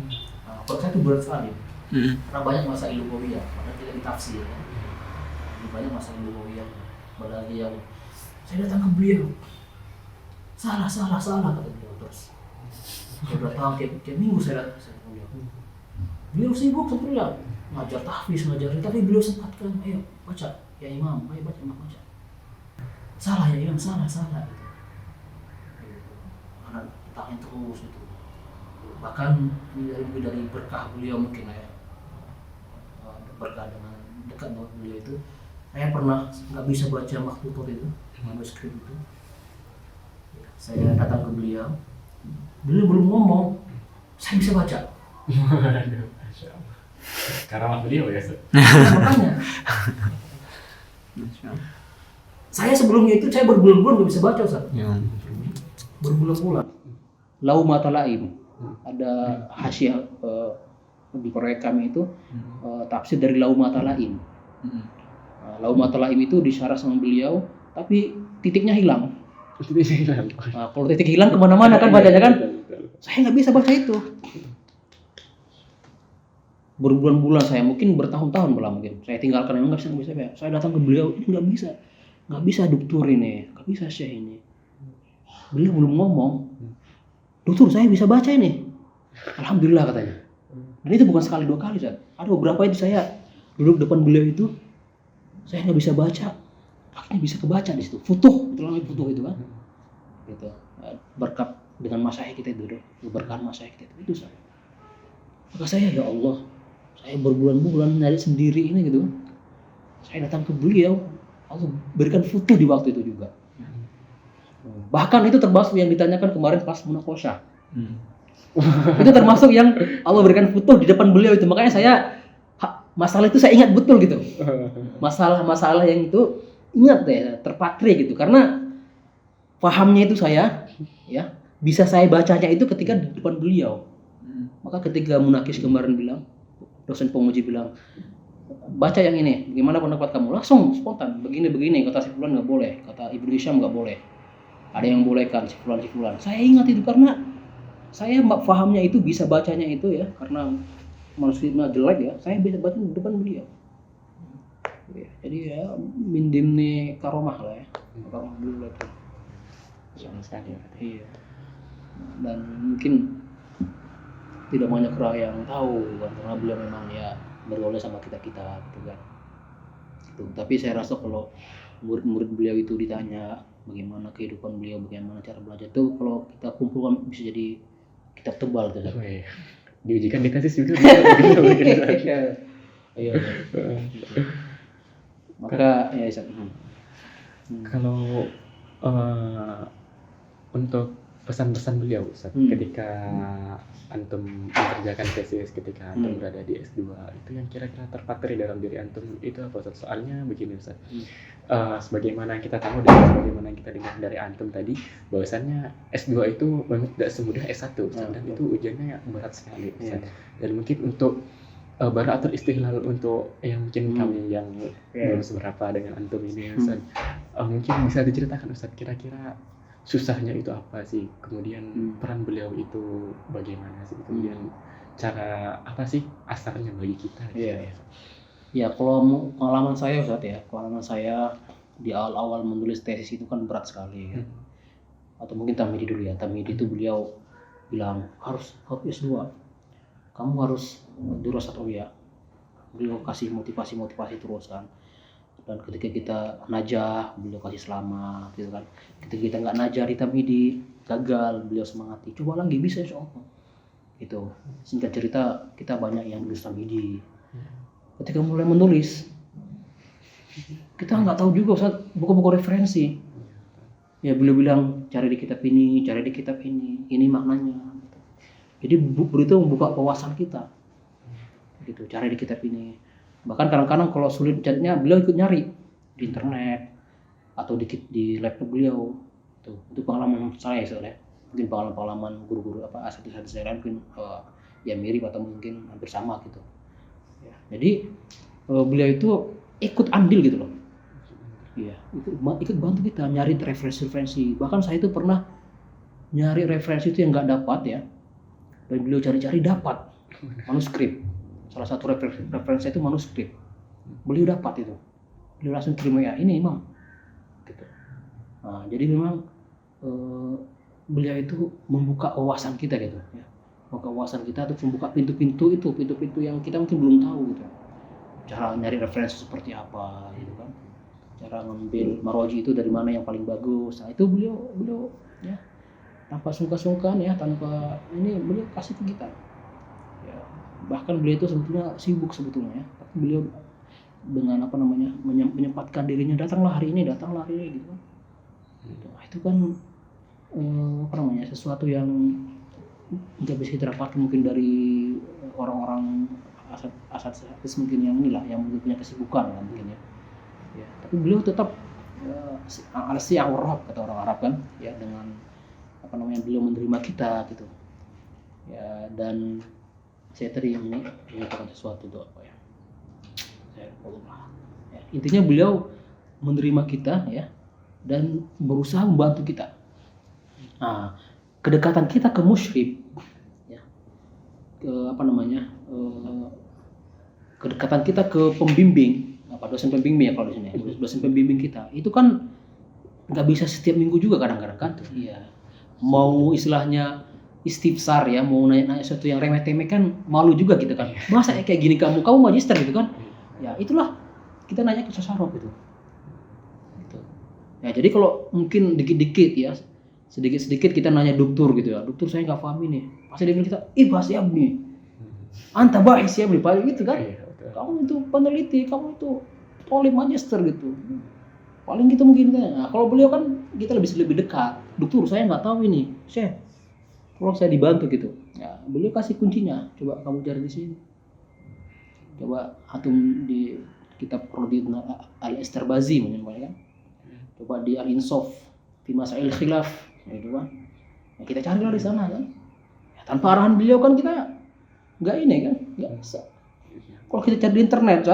Proyek saya itu berat sekali. Karena banyak masalah ilmuwiyah, padahal tidak ditafsir. Ya. Banyak masalah ilmuwiyah. Padahal yang saya datang ke beliau. Salah kata beliau terus. Saya datang tiap minggu saya datang ke beliau. Beliau sibuk sebetulnya ngajar tahfiz, tapi beliau sempatkan, ayo baca ya Imam, ayo baca Imam baca. Salah ya Imam, salah gitu. Karena ditanya terus itu. Bahkan ini dari berkah beliau mungkin ya. Berkah dengan dekat dengan beliau itu, saya pernah nggak bisa baca maktutot itu, manuskrip itu. Saya datang ke beliau belum ngomong, saya bisa baca. Karena beliau ya. Makanya. Saya sebelumnya itu saya berbulan-bulan nggak bisa baca Ustaz. Berbulan-bulan. Lau Mata Laim. Ada hasyiah di proyek kami itu tafsir dari Lau Mata Laim. Lau Mata Laim itu disyarah sama beliau, tapi titiknya hilang. Kalau titik hilang kemana-mana kan bacanya kan. Saya nggak bisa baca itu. Berbulan-bulan saya, mungkin bertahun-tahun malah mungkin. Saya tinggalkan, nggak bisa. Saya datang ke beliau, nggak bisa dokter ini, nggak bisa Syekh ini. Beliau belum ngomong, dokter saya bisa baca ini. Alhamdulillah katanya. Dan itu bukan sekali 2 kali, Ustaz. Ada beberapa itu saya duduk depan beliau itu, saya nggak bisa baca, akhirnya bisa kebaca di situ. Futuh, itu namanya futuh itu kan. Gitu. Berkat dengan masyayikh kita itu, berkat masyayikh kita itu Ustaz. Maka saya, ya Allah, saya berbulan-bulan nyari sendiri ini gitu. Saya datang ke beliau, Allah berikan futuh di waktu itu juga. Bahkan itu termasuk yang ditanyakan kemarin pas munaqasyah. Itu termasuk yang Allah berikan futuh di depan beliau itu. Makanya saya masalah itu saya ingat betul gitu. Masalah yang itu ingat deh, terpatri gitu. Karena pahamnya itu saya, ya bisa saya bacanya itu ketika di depan beliau. Maka ketika munakis kemarin bilang, dosen penguji bilang, baca yang ini, gimana pendapat kamu? Langsung spontan, begini, kata si Fulan nggak boleh, kata Ibnu Hisham nggak boleh. Ada yang bolehkan si Fulan. Saya ingat itu karena saya pahamnya itu bisa bacanya itu ya, karena manuskripnya jelek ya, saya bisa baca di depan beliau. Jadi ya mindimni karomah lah ya, karomah dulu itu. Sama sekali. Iya. Dan mungkin tidak banyak orang yang tahu kan, karena beliau memang ya bergaul sama kita gitu kan. Tapi saya rasa kalau murid-murid beliau itu ditanya bagaimana kehidupan beliau, bagaimana cara belajar itu, kalau kita kumpulkan bisa jadi kitab tebal gitu. Diujikan di tesis juga. Iya. Maka ya kalau Eh, untuk pesan-pesan beliau Ustaz, ketika antum mengerjakan tesis, ketika antum berada di S2, itu yang kira-kira terpatri dalam diri antum itu apa Ustaz? Soalnya begini Ustaz, sebagaimana kita tahu dan sebagaimana kita dengar dari antum tadi, bahwasannya S2 itu memang tidak semudah S1 Ustaz, dan itu ujiannya berat sekali Ustaz. Dan mungkin untuk Baraatul Istihlal untuk yang mungkin kami yang belum seberapa dengan antum ini Ustaz, mungkin bisa diceritakan Ustaz kira-kira susahnya itu apa sih, kemudian peran beliau itu bagaimana sih, kemudian cara apa sih asarnya bagi kita gitu. Ya kalau pengalaman saya Ustaz ya, pengalaman saya di awal-awal menulis tesis itu kan berat sekali ya. Atau mungkin Tamidi dulu ya, Tamidi itu beliau bilang harus S2, kamu harus dirasat ya. Beliau kasih motivasi terus kan. Dan ketika kita najah, beliau kasih selamat gitu kan. Ketika kita nggak najah di Tamidi, gagal, beliau semangati, coba lagi bisa insyaallah. Gitu. Singkat cerita, kita banyak yang lulus Tamidi. Ketika mulai menulis, kita nggak tahu juga Ustaz, buku-buku referensi. Ya beliau bilang cari di kitab ini maknanya. Jadi itu membuka wawasan kita. Gitu, cari di kitab ini. Bahkan kadang-kadang kalau sulit carinya, beliau ikut nyari di internet atau di laptop beliau. Itu pengalaman saya soalnya. Mungkin pengalaman guru-guru asatidz saya mungkin ya mirip atau mungkin hampir sama gitu. Ya, jadi beliau itu ikut andil gitu loh. Iya, ikut bantu kita nyari referensi. Bahkan saya itu pernah nyari referensi itu yang nggak dapat ya. Dan beliau cari-cari dapat manuskrip. Salah satu referensi itu manuskrip. Beliau dapat itu. Beliau langsung kirim ya, ini Imam. Gitu. Nah, jadi memang beliau itu membuka wawasan kita gitu ya. Membuka wawasan kita itu membuka pintu-pintu yang kita mungkin belum tahu gitu. Cara nyari referensi seperti apa gitu kan. Cara ngambil maroji itu dari mana yang paling bagus. Nah, itu beliau ya tanpa sungkan-sungkan ya, tanpa ini beliau kasih ke kita. Ya, bahkan beliau itu sebetulnya sibuk sebetulnya ya, tapi beliau dengan menyempatkan dirinya, datanglah hari ini gitu kan. Nah, itu kan sesuatu yang nggak bisa didapatkan mungkin dari orang-orang asatidz mungkin yang inilah yang mungkin punya kesibukan kan mungkin ya. Ya, tapi beliau tetap al-si'ur kata orang Arab kan ya, dengan beliau menerima kita gitu ya. Dan saya tadi mengatakan sesuatu itu apa ya, saya lupa ya. Intinya beliau menerima kita ya dan berusaha membantu kita. Nah, kedekatan kita ke musyrik ya, kedekatan kita ke pembimbing, dosen pembimbing ya kalau di sini, dosen pembimbing kita itu kan nggak bisa setiap minggu juga kadang-kadang kan. Iya. Mau istilahnya istifsar ya, mau nanya sesuatu yang remeh-temeh kan malu juga kita kan. Masa kayak gini kamu magister gitu kan? Ya itulah kita nanya ke Sasarop gitu. Ya jadi kalau mungkin dikit-dikit ya, sedikit-sedikit kita nanya dokter gitu ya. Dokter saya nggak paham ini. Pasti dia bilang kita, bahas ya nih. Anta bahas ya beli paling gitu kan? Kamu itu peneliti, kamu itu tolib magister gitu. Paling gitu mungkin kan. Nah, kalau beliau kan kita lebih dekat. Dokter saya nggak tahu ini, Syekh. Kalau saya dibantu gitu. Ya, beliau kasih kuncinya. Coba kamu cari di sini. Coba atum di kitab Rodin al-Istarbazi mungkin kan. Coba di Al-Insaf fi Masail Khilaf gitu kan. Ya, kita carilah di sana kan. Ya, tanpa arahan beliau kan kita nggak ini kan, nggak bisa. Kalau kita cari di internet,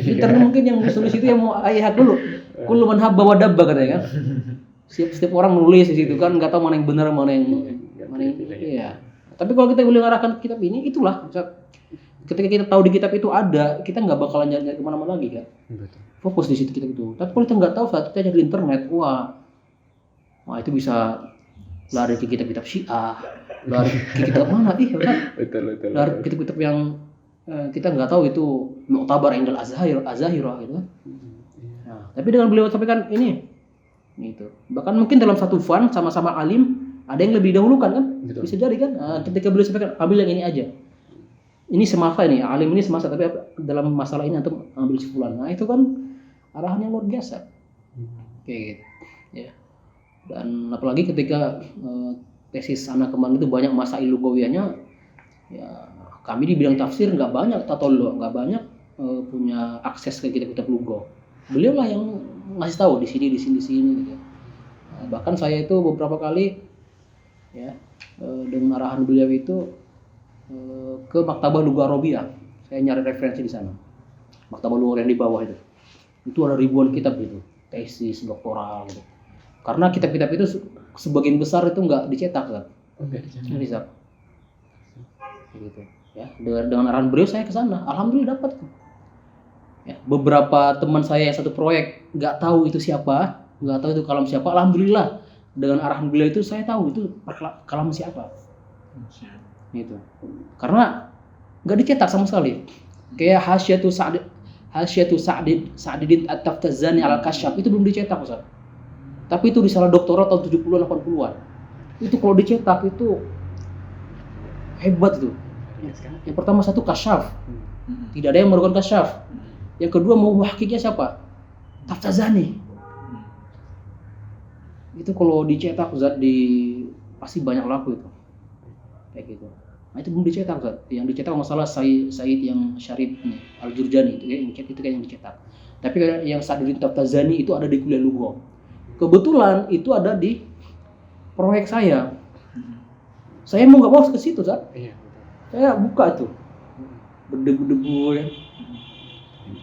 internet mungkin yang tulis itu yang mau ayat dulu. Kullu man habba wa dabba katanya kan. Setiap orang menulis di situ kan, nggak tahu mana yang benar mana yang iya. Tapi kalau kita boleh ngarahkan kitab ini, itulah. Ketika kita tahu di kitab itu ada, kita nggak bakalan nyari kemana-mana lagi kan. Fokus di situ kitab itu. Tapi kalau kita nggak tahu, saat kita cari di internet, wah itu bisa lari ke kitab-kitab Syiah, lari ke kitab mana? Betul. Lari ke kitab-kitab yang kita nggak tahu itu mu'tabar indal azahirah gitu kan. Nah, tapi dengan beliau sampaikan ini gitu. Bahkan mungkin dalam satu fund sama-sama alim ada yang lebih dahulukan kan. Betul. Bisa jadi kan. Ketika beliau sampaikan ambil yang ini aja. Ini semasa ini alim ini semasa, tapi dalam masalah ini antum ambil si fulan. Nah, itu kan arahan yang luar biasa. Kayak gitu. Ya. Dan apalagi ketika tesis anak kemarin itu banyak masail lugawiyahnya, ya kami di bidang tafsir nggak banyak tatollo, nggak banyak punya akses ke kitab-kitab lugaw. Beliau lah yang ngasih tahu di sini gitu. Bahkan saya itu beberapa kali ya dengan arahan beliau itu ke Maktabah Lugha Arabiyah. Saya nyari referensi di sana. Maktabah Lugha yang di bawah itu. Itu ada ribuan kitab gitu, tesis, doktoral gitu. Karena kitab-kitab itu sebagian besar itu nggak dicetak kan. Enggak Dicetak. Gitu. Ya, dengan arahan beliau saya ke sana. Alhamdulillah dapat. Ya, beberapa teman saya yang satu proyek nggak tahu itu siapa, nggak tahu itu kalam siapa. Alhamdulillah dengan arahan beliau itu saya tahu itu kalam siapa. Gitu. Karena nggak dicetak sama sekali. Kayak Hasyiatu Sa'did At-Taftazani Al-Kasyaf itu belum dicetak, Ustaz. Tapi itu risalah doktoral tahun 70-an 80-an. Itu kalau dicetak itu hebat itu. Yang pertama satu kasyaf. Tidak ada yang melakukan kasyaf. Yang kedua mau muhakiknya siapa? Taftazani. Itu kalau dicetak Ustaz pasti banyak laku itu. Kayak gitu. Nah itu belum dicetak Ustaz. Yang dicetak masalah Said yang Syarif ini, Al-Jurjani itu kayak yang dicetak. Tapi yang Sa'duddin Taftazani itu ada di Kuliah Lugha. Kebetulan itu ada di proyek saya. Saya mau nggak mau ke situ Ustaz. Iya. Saya buka tuh. Berdebu-debu ya.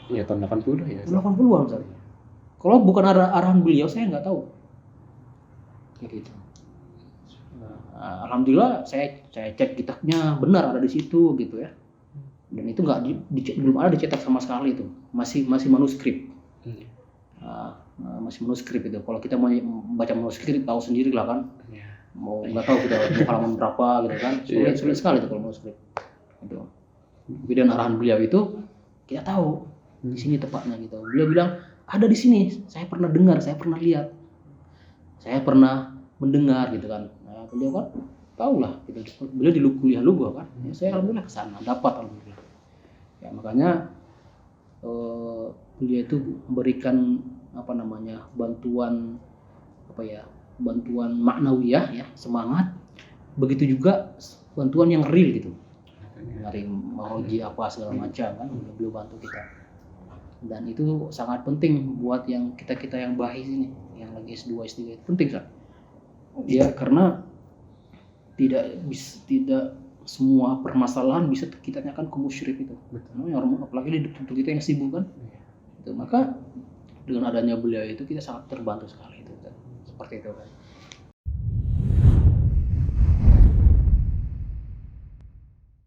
Iya tahun 80 ya. 80-an Ustaz. Kalau bukan arahan beliau saya nggak tahu. Kayak gitu. Nah, alhamdulillah saya cek kitabnya benar ada di situ gitu ya. Dan itu nggak belum ada dicetak sama sekali itu. Masih manuskrip. Masih manuskrip itu. Kalau kita mau baca manuskrip tahu sendiri lah kan. Mau nggak tahu kita halaman berapa gitu kan. Sulit sekali itu kalau manuskrip. Itu. Tapi dengan arahan beliau itu kita tahu di sini tepatnya gitu. Beliau bilang ada di sini. Saya pernah dengar, saya pernah lihat, saya pernah mendengar gitu kan. Nah, beliau kan tahu lah gitu. Beliau di Kuliah Lugha kan. Ya, saya alhamdulillah kesana dapat alhamdulillah. Ya makanya beliau itu memberikan bantuan maknawiyah ya, semangat. Begitu juga bantuan yang real gitu. Dari mahoji apa segala macam kan beliau bantu kita. Dan itu sangat penting buat yang kita yang bahis ini, yang lagi S2 S3 itu penting kan. Ya karena tidak semua permasalahan bisa kita tanyakan ke musyrik itu. Betul. Apalagi untuk kita yang sibuk kan. Itu maka dengan adanya beliau itu kita sangat terbantu sekali itu kan. Seperti itu kan.